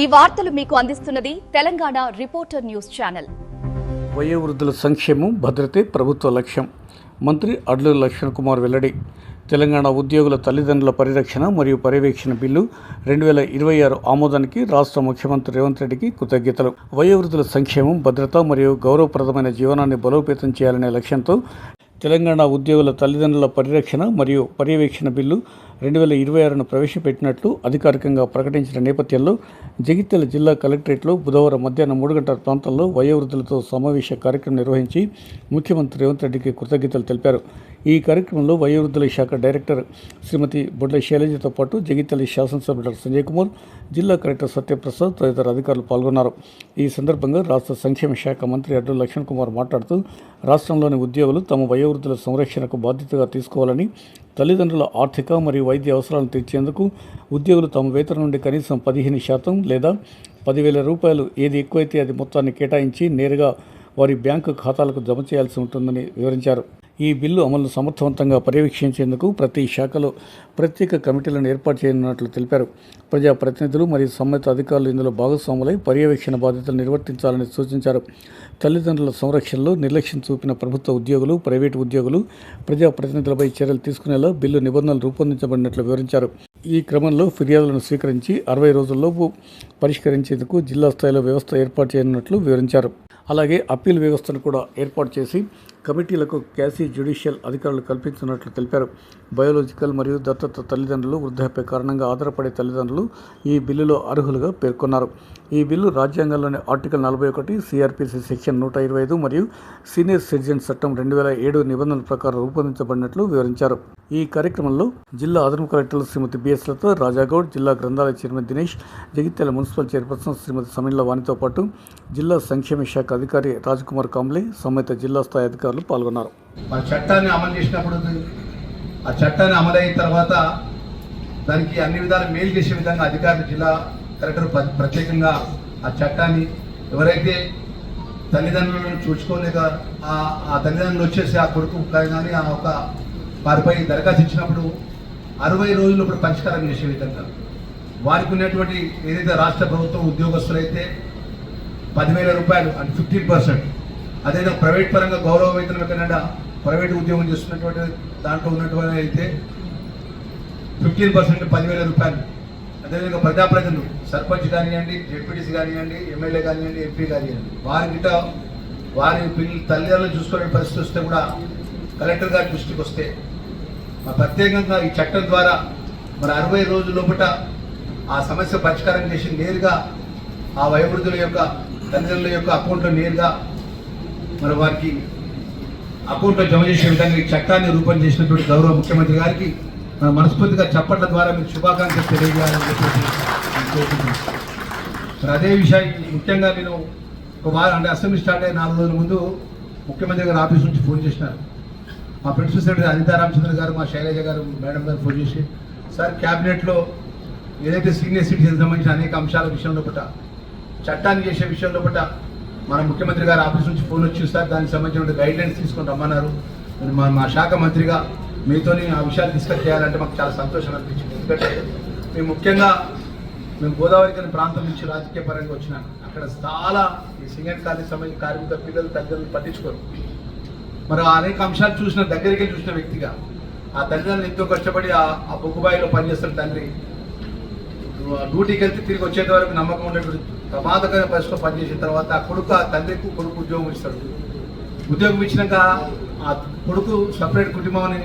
ఈ వార్తలు మీకు అందిస్తున్నది తెలంగాణ రిపోర్టర్ న్యూస్ ఛానల్. వయోవృద్ధుల సంక్షేమం భద్రతే ప్రభుత్వ లక్ష్యం. మంత్రి అడ్లూరి లక్ష్మణ్ కుమార్ వెల్లడి. తెలంగాణ ఉద్యోగుల తల్లిదండ్రుల పరిరక్షణ మరియు పర్యవేక్షణ బిల్లు 2026 ఆమోదానికి రాష్ట్ర ముఖ్యమంత్రి రేవంత్ రెడ్డికి కృతజ్ఞతలు. వయోవృద్ధుల సంక్షేమం, భద్రత మరియు గౌరవప్రదమైన జీవనాన్ని బలోపేతం చేయాలనే లక్ష్యంతో తెలంగాణ ఉద్యోగుల తల్లిదండ్రుల పరిరక్షణ మరియు పర్యవేక్షణ బిల్లు 2026ను ప్రవేశపెట్టినట్లు అధికారికంగా ప్రకటించిన నేపథ్యంలో జగిత్యాల జిల్లా కలెక్టరేట్లో బుధవారం మధ్యాహ్నం 3 గంటల ప్రాంతంలో వయోవృద్ధులతో సమావేశ కార్యక్రమం నిర్వహించి ముఖ్యమంత్రి రేవంత్ రెడ్డికి కృతజ్ఞతలు తెలిపారు. ఈ కార్యక్రమంలో వయోవృద్ధుల శాఖ డైరెక్టర్ శ్రీమతి బొడ్ల శైలజతో పాటు జగిత్యాల శాసనసభ్యుడు డాక్టర్ సంజయ్ కుమార్, జిల్లా కలెక్టర్ సత్యప్రసాద్ తదితర అధికారులు పాల్గొన్నారు. ఈ సందర్భంగా రాష్ట్ర సంక్షేమ శాఖ మంత్రి అడ్లూరి లక్ష్మణ్ కుమార్ మాట్లాడుతూ రాష్ట్రంలోని ఉద్యోగులు తమ వయోవృద్ధుల సంరక్షణకు బాధ్యతగా తీసుకోవాలని, తల్లిదండ్రుల ఆర్థిక మరియు వైద్య అవసరాలను తీర్చేందుకు ఉద్యోగులు తమ వేతనం నుండి కనీసం 15% లేదా 10,000 రూపాయలు ఏది ఎక్కువైతే అది మొత్తాన్ని కేటాయించి నేరుగా వారి బ్యాంకు ఖాతాలకు జమ చేయాల్సి ఉంటుందని వివరించారు. ఈ బిల్లు అమలును సమర్థవంతంగా పర్యవేక్షించేందుకు ప్రతి శాఖలో ప్రత్యేక కమిటీలను ఏర్పాటు చేయనున్నట్లు తెలిపారు. ప్రజాప్రతినిధులు మరియు సంబంధిత అధికారులు ఇందులో భాగస్వాములై పర్యవేక్షణ బాధ్యతలు నిర్వర్తించాలని సూచించారు. తల్లిదండ్రుల సంరక్షణలో నిర్లక్ష్యం చూపిన ప్రభుత్వ ఉద్యోగులు, ప్రైవేటు ఉద్యోగులు, ప్రజాప్రతినిధులపై చర్యలు తీసుకునేలా బిల్లు నిబంధనలు రూపొందించబడినట్లు వివరించారు. ఈ క్రమంలో ఫిర్యాదులను స్వీకరించి 60 రోజుల్లోపు పరిష్కరించేందుకు జిల్లా స్థాయిలో వ్యవస్థ ఏర్పాటు చేయనున్నట్లు వివరించారు. అలాగే అప్పీల్ వ్యవస్థను కూడా ఏర్పాటు చేసి కమిటీలకు క్వాసీ జ్యుడిషియల్ అధికారులు కల్పించినట్లు తెలిపారు. బయోలాజికల్ మరియు దత్తత తల్లిదండ్రులు, వృద్ధాప్య కారణంగా ఆధారపడే తల్లిదండ్రులు ఈ బిల్లులో అర్హులుగా పేర్కొన్నారు. ఈ బిల్లు రాజ్యాంగంలోని ఆర్టికల్ 41, సిఆర్పిసి సెక్షన్ 125 మరియు సీనియర్ సిటిజన్ చట్టం 2007 నిబంధనల ప్రకారం రూపొందించబడినట్లు వివరించారు. ఈ కార్యక్రమంలో జిల్లా అదనపు కలెక్టర్లు శ్రీమతి బిఎస్ లత, రాజాగౌడ్, జిల్లా గ్రంథాలయ chairman Dinesh, Jagtial municipal chairperson Shrimati Sameela వాణితో పాటు జిల్లా సంక్షేమ శాఖ అధికారి రాజ్కుమార్ కాంబ్లే, సంబంధిత జిల్లా స్థాయి అధికారులు పాల్గొన్నారు. మన చట్టాన్ని అమలు చేసినప్పుడు ఆ చట్టాన్ని అమలైన తర్వాత దానికి అన్ని విధాలు మేలు చేసే విధంగా అధికారులు, జిల్లా కలెక్టర్ ప్రత్యేకంగా ఆ చట్టాన్ని ఎవరైతే తల్లిదండ్రులను చూసుకోలేక ఆ తల్లిదండ్రులు వచ్చేసి ఆ కొడుకు కానీ ఆ ఒక వారిపై దరఖాస్తు ఇచ్చినప్పుడు 60 రోజులు పరిష్కారం చేసే విధంగా వారికి ఉన్నటువంటి ఏదైతే రాష్ట్ర ప్రభుత్వం ఉద్యోగస్తులైతే 10,000 రూపాయలు అంటే 15%, అదేవిధంగా ప్రైవేట్ పరంగా గౌరవ వేతనం ఎక్కడైనా ప్రైవేట్ ఉద్యోగం చేస్తున్నటువంటి దాంట్లో ఉన్నటువంటి అయితే 15% 10,000 రూపాయలు. అదేవిధంగా ప్రజాప్రతినిధులు, సర్పంచ్ కానివ్వండి, జెడ్పీటీసీ కానివ్వండి, ఎమ్మెల్యే కానివ్వండి, ఎంపీ కానివ్వండి, వారి పిల్లలు తల్లిదండ్రులు చూసుకునే పరిస్థితి వస్తే కూడా కలెక్టర్ గారి దృష్టికి వస్తే ప్రత్యేకంగా ఈ చట్టం ద్వారా మన 60 రోజుల లోపల ఆ సమస్య పరిష్కారం చేసి నేరుగా ఆ వయోవృద్ధుల యొక్క తల్లిదండ్రుల యొక్క అకౌంట్లో నేరుగా మరి వారికి అకౌంట్లో జమ చేసే విధంగా ఈ చట్టాన్ని రూపొంది చేసినటువంటి గౌరవ ముఖ్యమంత్రి గారికి మన మనస్ఫూర్తిగా చప్పట్ల ద్వారా మీకు శుభాకాంక్షలు తెలియజేయాలని చెప్పేసి మరి అదే విషయం ముఖ్యంగా నేను ఒక వారం అంటే అసెంబ్లీ స్టార్ట్ అయిన 4 రోజుల ముందు ముఖ్యమంత్రి గారు ఆఫీస్ నుంచి ఫోన్ చేసినారు. మా ప్రిన్సిపల్ సెక్రటరీ అనితా రామచంద్ర గారు, మా శైలజ గారు మేడం గారు ఫోన్ చేసి, సార్ క్యాబినెట్లో ఏదైతే సీనియర్ సిటిజన్ సంబంధించిన అనేక అంశాల విషయంలో పట్ల చట్టాన్ని చేసే విషయంలో పట్ల మన ముఖ్యమంత్రి గారు ఆఫీస్ నుంచి ఫోన్ వచ్చి సార్ దానికి సంబంధించిన గైడ్లైన్స్ తీసుకొని రమ్మన్నారు. మా శాఖ మంత్రిగా మీతోని ఆ విషయాలు డిస్కస్ చేయాలంటే మాకు చాలా సంతోషం అనిపించింది. ఎందుకంటే మేము ముఖ్యంగా గోదావరి ప్రాంతం నుంచి రాజకీయ పరంగా వచ్చినాను. అక్కడ చాలా ఈ సింగర్ కాలేజ్ సంబంధించిన కార్మిక పిల్లలు తల్లిదండ్రులు పట్టించుకోరు. మరి అనేక అంశాలు దగ్గరికి చూసిన వ్యక్తిగా ఆ తల్లిదండ్రులు ఎంతో కష్టపడి ఆ బొగ్గుబాయిలో పనిచేస్తున్న తండ్రి డ్యూటీకి వెళ్తే తిరిగి వచ్చేంత వరకు నమ్మకం ఉండేటువంటి ప్రమాదకర పరిస్థితిలో పనిచేసిన తర్వాత ఆ తండ్రికి కొడుకు ఉద్యోగం ఇస్తాడు. ఉద్యోగం ఇచ్చినాక ఆ కొడుకు సపరేట్ కుటుంబం అని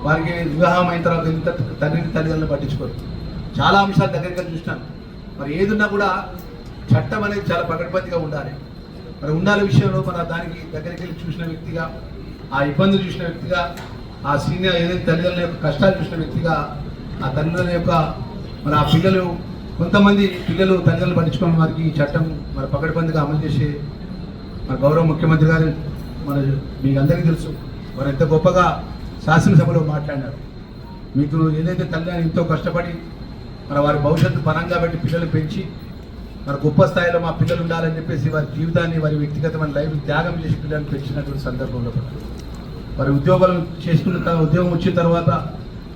వారికి వివాహం అయిన తర్వాత ఎంత తల్లిదండ్రులు పట్టించుకోరు. చాలా అంశాలు దగ్గరికి చూసినాను. మరి ఏదున్నా కూడా చట్టం అనేది చాలా పకడ్బందీగా ఉండాలి. మరి ఉండాల విషయంలో మన దానికి దగ్గరికి వెళ్ళి చూసిన వ్యక్తిగా, ఆ ఇబ్బందులు చూసిన వ్యక్తిగా, ఆ సీనియర్ ఏదైతే తల్లిదండ్రుల యొక్క కష్టాలు చూసిన వ్యక్తిగా, ఆ తల్లిదండ్రుల యొక్క మరి ఆ కొంతమంది పిల్లలు తల్లిదండ్రులు పట్టించుకోవడం వారికి ఈ చట్టం మరి పకడ్బందీగా అమలు చేసే మన గౌరవ ముఖ్యమంత్రి గారు మీకు అందరికీ తెలుసు. వారు ఎంత గొప్పగా శాసనసభలో మాట్లాడినారు. మీకు ఏదైతే తల్లిదండ్రులు ఎంతో కష్టపడి మరి వారి భవిష్యత్తు పరంగా పెట్టి పిల్లలు పెంచి మరి గొప్ప స్థాయిలో మా పిల్లలు ఉండాలని చెప్పేసి వారి జీవితాన్ని, వారి వ్యక్తిగతమైన లైఫ్ త్యాగం చేసి పిల్లల్ని పెంచినటువంటి సందర్భంలో మరి ఉద్యోగం వచ్చిన తర్వాత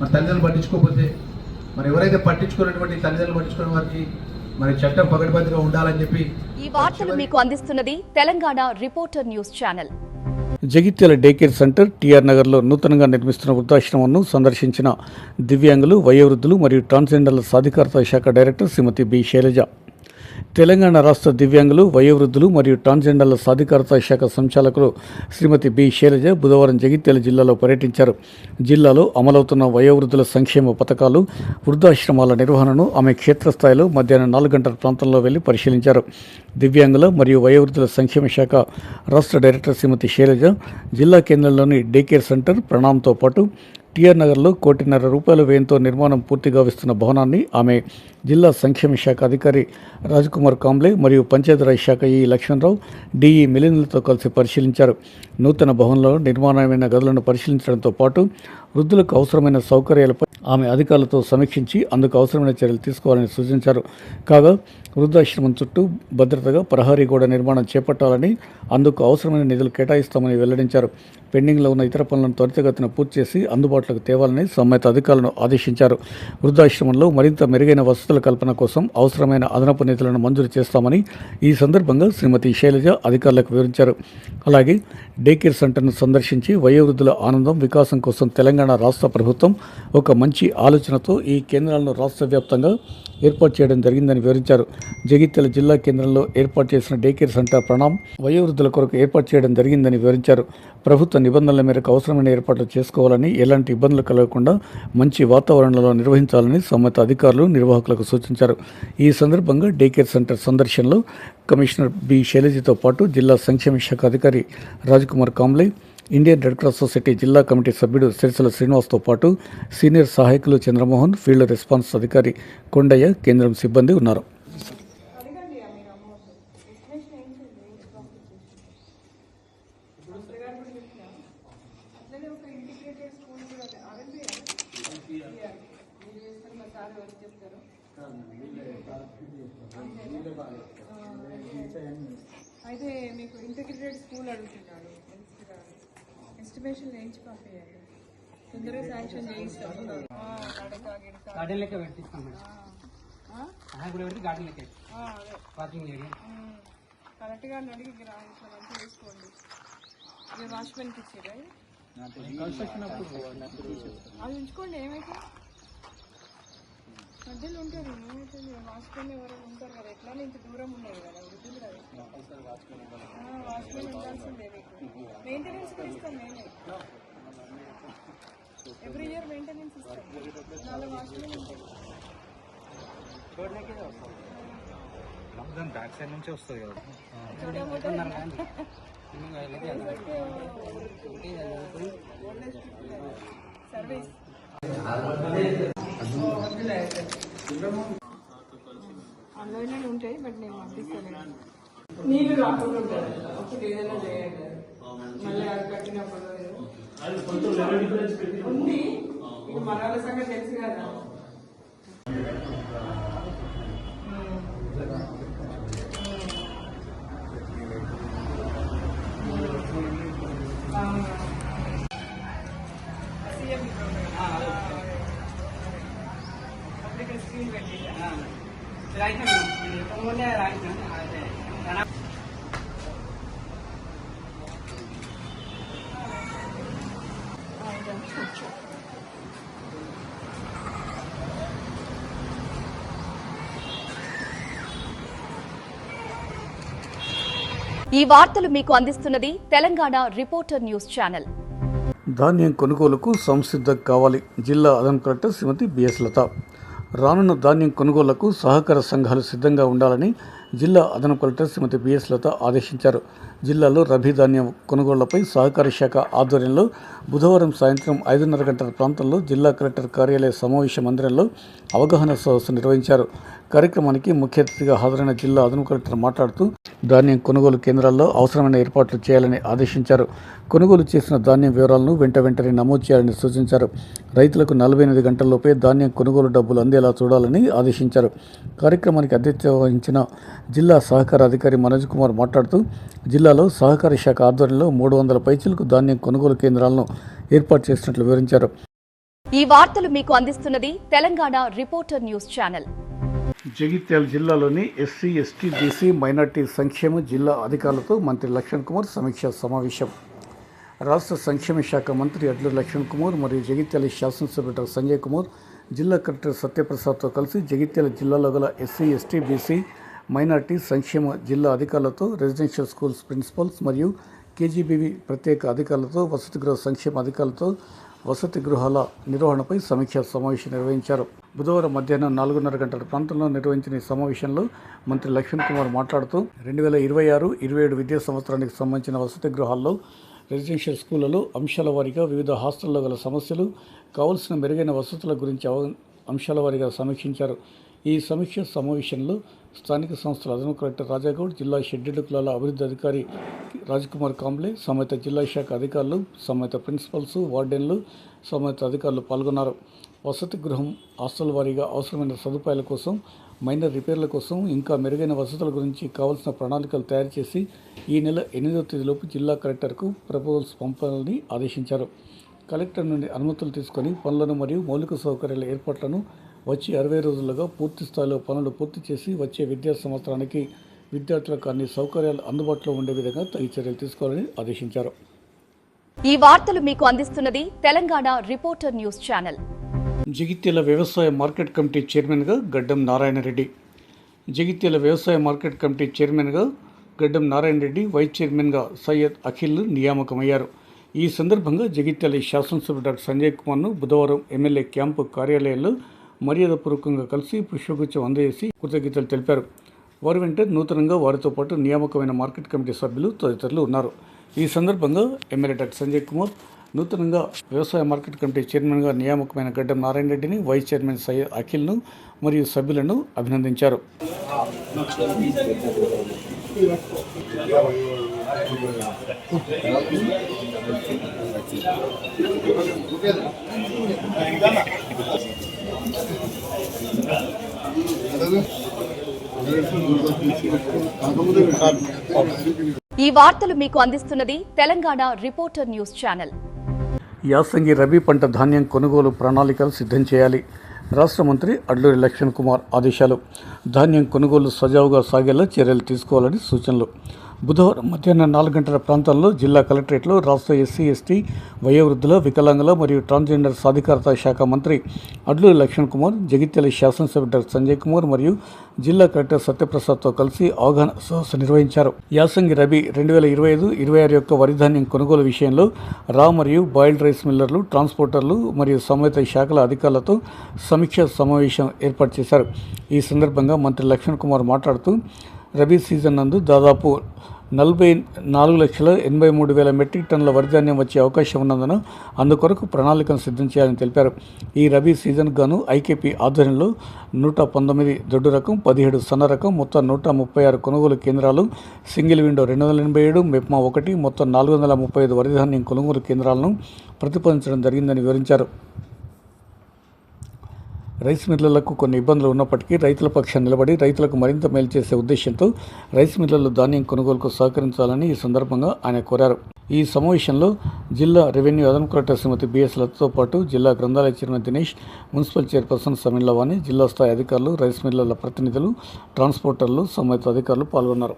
మరి తల్లిదండ్రులు పట్టించుకోకపోతే మరి ఎవరైతే పట్టించుకున్నటువంటి తల్లిదండ్రులు పట్టించుకునే వారికి మరి చట్టం పకడ్బందీగా ఉండాలని చెప్పి ఈ వార్తలు మీకు అందిస్తున్నది Telangana reporter news channel. Jagtial day care center TR నగర్లో నూతనంగా నిర్మిస్తున్న వృద్ధాశ్రమంను సందర్శించిన దివ్యాంగులు, వయోవృద్ధులు మరియు ట్రాన్స్జెండర్ల సాధికారత శాఖ డైరెక్టర్ శ్రీమతి బి శైలజ. తెలంగాణ రాష్ట్ర దివ్యాంగులు, వయోవృద్ధులు మరియు ట్రాన్స్జెండర్ల సాధికారత శాఖ సంచాలకులు శ్రీమతి బి శైలజ బుధవారం జగిత్యాల జిల్లాలో పర్యటించారు. జిల్లాలో అమలవుతున్న వయోవృద్ధుల సంక్షేమ పథకాలు, వృద్ధాశ్రమాల నిర్వహణను ఆమె క్షేత్రస్థాయిలో మధ్యాహ్నం 4 గంటల ప్రాంతంలో వెళ్లి పరిశీలించారు. దివ్యాంగుల మరియు వయోవృద్ధుల సంక్షేమ శాఖ రాష్ట్ర డైరెక్టర్ శ్రీమతి శైలజ జిల్లా కేంద్రంలోని డే కేర్ సెంటర్ ప్రణాంతో పాటు టీఆర్ నగర్లో ₹1.5 కోట్ల వ్యయంతో నిర్మాణం పూర్తిగా వస్తున్న భవనాన్ని ఆమె జిల్లా సంక్షేమ శాఖ అధికారి రాజ్కుమార్ కాంబ్లే మరియు పంచాయతీరాజ్ శాఖ ఈ లక్ష్మణరావు, డిఈ మిలింద్లతో కలిసి పరిశీలించారు. నూతన భవనంలో నిర్మాణమైన గదులను పరిశీలించడంతో పాటు వృద్ధులకు అవసరమైన సౌకర్యాలపై ఆమె అధికారులతో సమీక్షించి అందుకు అవసరమైన చర్యలు తీసుకోవాలని సూచించారు. కాగా వృద్ధాశ్రమం చుట్టూ భద్రతగా ప్రహరీ గోడ నిర్మాణం చేపట్టాలని, అందుకు అవసరమైన నిధులు కేటాయిస్తామని వెల్లడించారు. పెండింగ్లో ఉన్న ఇతర పనులను త్వరితగతిన పూర్తి చేసి అందుబాటులోకి తేవాలని సంబంధిత అధికారులను ఆదేశించారు. వృద్ధాశ్రమంలో మరింత మెరుగైన వసతుల కల్పన కోసం అవసరమైన అదనపు నిధులను మంజూరు చేస్తామని ఈ సందర్భంగా శ్రీమతి శైలజ అధికారులకు వివరించారు. అలాగే డే కేర్ సెంటర్ను సందర్శించి వయోవృద్ధుల ఆనందం, వికాసం కోసం తెలంగాణ రాష్ట్ర ప్రభుత్వం ఒక మంచి ఆలోచనతో ఈ కేంద్రాలను రాష్ట్ర వ్యాప్తంగా ఏర్పాటు చేయడం జరిగిందని వివరించారు. జగిత్యాల జిల్లా కేంద్రంలో ఏర్పాటు చేసిన డే కేర్ సెంటర్ ప్రణాం వయోవృద్ధుల కొరకు ఏర్పాటు చేయడం జరిగిందని వివరించారు. ప్రభుత్వ నిబంధనల మేరకు అవసరమైన ఏర్పాట్లు చేసుకోవాలని, ఎలాంటి ఇబ్బందులు కలగకుండా మంచి వాతావరణంలో నిర్వహించాలని సంబంధిత అధికారులు, నిర్వాహకులకు సూచించారు. ఈ సందర్భంగా డే కేర్ సెంటర్ సందర్శనలో కమిషనర్ బి శైలజతో పాటు జిల్లా సంక్షేమ శాఖ అధికారి Rajkumar Kamble, Indian Red Cross society జిల్లా కమిటీ సభ్యుడు సిరిసిల్ల శ్రీనివాస్తో పాటు సీనియర్ సహాయకులు చంద్రమోహన్, ఫీల్డ్ రెస్పాన్స్ అధికారి కొండయ్య, కేంద్రం సిబ్బంది ఉన్నారు. అయితే మీకు ఇంటిగ్రేటెడ్ స్కూల్ అడుగుతున్నాడు, ఎస్టిమేషన్ వేయించి పంపించాలి, తొందరగా శాంక్షన్ చేయిస్తాము. గార్డెన్ లెక్క పెట్టిస్తాం మేడం, కూడా పెట్టి గార్డెన్ లెక్క పార్కింగ్ ఏరియా కరెక్ట్గా అడిగి మంచిగా తీసుకోండి. ఇక వాచ్మెన్కి ఇచ్చారు అది ఉంచుకోండి. ఏమైతే మధ్యలో ఉంటారు, ఏమైతే వాచ్మెన్ ఎవరైనా ఉంటారు కదా, ఎట్లా ఇంత దూరం ఉన్నాయి కదా వృద్ధులు కదా, వాచ్మెన్ ఉండాల్సిందే. మీకు మెయింటెనెన్స్ కూడా ఇస్తాం నేనే, ఎవ్రీ ఇయర్ మెయింటెనెన్స్ ఇస్తాం. 4 వాచ్మెన్ ఉంటాయి. బ్యాక్ సైడ్ నుంచి వస్తుంది కదా సర్వీస్. అందులోనే ఉంటాయి, బట్ నేను పంపిస్తాను. నీళ్ళు రాకుండా ఉంటారు, అప్పుడు ఏదైనా చేయండి. మళ్ళీ అది కట్టినప్పుడు ఉంది. ఇక మన వాళ్ళ సంగతి తెలుసు కదా. అప్పుడు స్క్రీన్ పెట్టి ఈ వార్తలు మీకు అందిస్తున్నది తెలంగాణ రిపోర్టర్ న్యూస్ ఛానల్. ధాన్యం కొనుగోలుకు సంసిద్ధం కావాలి. జిల్లా అదనపు కలెక్టర్ శ్రీమతి బిఎస్ లత. రానున్న ధాన్యం కొనుగోళ్లకు సహకార సంఘాలు సిద్ధంగా ఉండాలని జిల్లా అదనపు కలెక్టర్ శ్రీమతి బిఎస్ లత ఆదేశించారు. జిల్లాలో రబీ ధాన్యం కొనుగోళ్లపై సహకార శాఖ ఆధ్వర్యంలో బుధవారం సాయంత్రం 5:30 గంటల ప్రాంతంలో జిల్లా కలెక్టర్ కార్యాలయ సమావేశ మందిరంలో అవగాహన సదస్సు నిర్వహించారు. కార్యక్రమానికి ముఖ్య అతిథిగా హాజరైన జిల్లా అదనపు కలెక్టర్ మాట్లాడుతూ ధాన్యం కొనుగోలు కేంద్రాల్లో అవసరమైన ఏర్పాట్లు చేయాలని ఆదేశించారు. కొనుగోలు చేసిన ధాన్యం వివరాలను వెంటనే నమోదు చేయాలని సూచించారు. రైతులకు 48 గంటల్లోపే ధాన్యం కొనుగోలు డబ్బులు అందేలా చూడాలని ఆదేశించారు. కార్యక్రమానికి అధ్యక్షత వహించిన జిల్లా సహకార అధికారి మనోజ్ కుమార్ మాట్లాడుతూ జిల్లాలో సహకార శాఖ ఆధ్వర్యంలో 300 పైచిలకు ధాన్యం కొనుగోలు కేంద్రాలను ఏర్పాటు చేసినట్లు వివరించారు. ఈ వార్తలు మీకు అందిస్తున్నది Telangana reporter news channel. Jagtial జిల్లాలోని ఎస్సీ ఎస్టీ బీసీ మైనార్టీ సంక్షేమ జిల్లా అధికారులతో మంత్రి లక్ష్మణ్ కుమార్ సమీక్షా సమావేశం. రాష్ట్ర సంక్షేమ శాఖ మంత్రి అడ్లూరి లక్ష్మణ్ కుమార్ మరియు జగిత్యాల శాసనసభ్యుడు డాక్టర్ సంజయ్ కుమార్ జిల్లా కలెక్టర్ సత్యప్రసాద్తో కలిసి జగిత్యాల జిల్లాలో గల ఎస్సీ ఎస్టీ బీసీ మైనార్టీ సంక్షేమ జిల్లా అధికారులతో, రెసిడెన్షియల్ స్కూల్స్ ప్రిన్సిపల్స్ మరియు కేజీబీవీ ప్రత్యేక అధికారులతో, వసతి గృహ సంక్షేమ అధికారులతో వసతి గృహాల నిర్వహణపై సమీక్షా సమావేశం నిర్వహించారు. బుధవారం మధ్యాహ్నం 4:30 గంటల ప్రాంతంలో నిర్వహించిన ఈ సమావేశంలో మంత్రి లక్ష్మణ్ కుమార్ మాట్లాడుతూ 2026-27 విద్యా సంవత్సరానికి సంబంధించిన వసతి గృహాల్లో, రెసిడెన్షియల్ స్కూళ్లలో అంశాల వారీగా వివిధ హాస్టల్లో గల సమస్యలు, కావలసిన మెరుగైన వసతుల గురించి అంశాల వారీగా సమీక్షించారు. ఈ సమీక్ష సమావేశంలో స్థానిక సంస్థల అదనపు కలెక్టర్ రాజాగౌడ్, జిల్లా షెడ్యూల్డ్ కులాల అభివృద్ధి అధికారి రాజ్కుమార్ కాంబ్లే, సంబంధిత జిల్లా శాఖ అధికారులు, సంబంధిత ప్రిన్సిపల్స్, వార్డెన్లు, సంబంధిత అధికారులు పాల్గొన్నారు. వసతి గృహం, హాస్టల్ వారీగా అవసరమైన సదుపాయాల కోసం, మైనర్ రిపేర్ల కోసం, ఇంకా మెరుగైన వసతుల గురించి కావాల్సిన ప్రణాళికలు తయారు చేసి ఈ నెల 8వ తేదీలోపు జిల్లా కలెక్టర్కు ప్రపోజల్స్ పంపాలని ఆదేశించారు. కలెక్టర్ నుండి అనుమతులు తీసుకొని పనులను మరియు మౌలిక సౌకర్యాల ఏర్పాట్లను వచ్చే 60 రోజులుగా పూర్తి స్థాయిలో పనులు పూర్తి చేసి వచ్చే విద్యా సంవత్సరానికి విద్యార్థులకు అన్ని సౌకర్యాలు అందుబాటులో ఉండే విధంగా తగిన చర్యలు తీసుకోవాలని ఆదేశించారు. ఈ వార్తలు మీకు అందిస్తున్నది Telangana reporter news channel. Jagtial వ్యవసాయ మార్కెట్ కమిటీ చైర్మన్గా గడ్డం నారాయణ రెడ్డి. జగిత్యాల వ్యవసాయ మార్కెట్ కమిటీ చైర్మన్గా గడ్డం నారాయణ రెడ్డి, వైస్ చైర్మన్గా సయ్యద్ అఖిల్ నియామకమయ్యారు. ఈ సందర్భంగా జగిత్యాల శాసనసభ్యుడు డాక్టర్ సంజయ్ కుమార్ను బుధవారం ఎమ్మెల్యే క్యాంపు కార్యాలయంలో మర్యాదపూర్వకంగా కలిసి పుష్పగుచ్చం అందజేసి కృతజ్ఞతలు తెలిపారు. వారి వెంట నూతనంగా వారితో పాటు నియామకమైన మార్కెట్ కమిటీ సభ్యులు తదితరులు ఉన్నారు. ఈ సందర్భంగా ఎమ్మెల్యే డాక్టర్ సంజయ్ కుమార్ నూతనంగా వ్యవసాయ మార్కెట్ కమిటీ చైర్మన్గా నియామకమైన గడ్డం నారాయణ రెడ్డిని, వైస్ చైర్మన్ సయ్యద్ అఖిల్ను మరియు సభ్యులను అభినందించారు. ఈ వార్తలు మీకు అందిస్తున్నది తెలంగాణ రిపోర్టర్ న్యూస్ ఛానల్. యాసంగి రబీ పంట ధాన్యం కొనుగోలు ప్రణాళికలు సిద్ధం చేయాలి. రాష్ట్ర మంత్రి అడ్లూరి లక్ష్మణ్ కుమార్ ఆదేశాలు. ధాన్యం కొనుగోలు సజావుగా సాగేలా చర్యలు తీసుకోవాలని సూచనలు. బుధవారం మధ్యాహ్నం 4 గంటల ప్రాంతాల్లో జిల్లా కలెక్టరేట్లో రాష్ట్ర ఎస్సీ ఎస్టీ వయోవృద్ధుల, వికలాంగుల మరియు ట్రాన్స్జెండర్ సాధికారత శాఖ మంత్రి అడ్లూరి లక్ష్మణ్ కుమార్, జగిత్యాల శాసనసభ్యుడు డాక్టర్ సంజయ్ కుమార్ మరియు జిల్లా కలెక్టర్ సత్యప్రసాద్తో కలిసి అవగాహన సదస్సు నిర్వహించారు. యాసంగి రబీ 2025-26 యొక్క వరి ధాన్యం కొనుగోలు విషయంలో రా మరియు బాయిల్డ్ రైస్ మిల్లర్లు, ట్రాన్స్పోర్టర్లు మరియు సంబంధిత శాఖల అధికారులతో సమీక్షా సమావేశం ఏర్పాటు చేశారు. ఈ సందర్భంగా మంత్రి లక్ష్మణ్ కుమార్ మాట్లాడుతూ రబీ సీజన్ నందు దాదాపు 44,83,000 మెట్రిక్ టన్నుల వరిధాన్యం వచ్చే అవకాశం ఉన్నందున అందుకొరకు ప్రణాళికను సిద్ధం చేయాలని తెలిపారు. ఈ రబీ సీజన్ గాను ఐకేపీ ఆధ్వర్యంలో 119 దొడ్డు రకం, 17 సన్న రకం, మొత్తం 136 కొనుగోలు కేంద్రాలు, సింగిల్ విండో 287, మెప్మా 1, మొత్తం 435 వరిధాన్యం కొనుగోలు కేంద్రాలను ప్రతిపాదించడం జరిగిందని వివరించారు. రైస్ మిల్లర్లకు కొన్ని ఇబ్బందులు ఉన్నప్పటికీ రైతుల పక్షాన్ని నిలబడి రైతులకు మరింత మేలు చేసే ఉద్దేశంతో రైస్ మిల్లర్లు ధాన్యం కొనుగోలుకు సహకరించాలని ఈ సందర్భంగా ఆయన కోరారు. ఈ సమావేశంలో జిల్లా రెవెన్యూ అదనపు కలెక్టర్ శ్రీమతి బిఎస్ లతతో పాటు జిల్లా గ్రంథాలయ chairman Dinesh, municipal chairperson Samin లవాణి, జిల్లా స్థాయి అధికారులు, రైస్ మిల్లర్ల ప్రతినిధులు, ట్రాన్స్పోర్టర్లు, సంబంధిత అధికారులు పాల్గొన్నారు.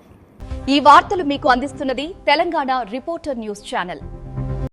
ఈ వార్తలు మీకు అందిస్తున్నది తెలంగాణ రిపోర్టర్ న్యూస్ ఛానల్.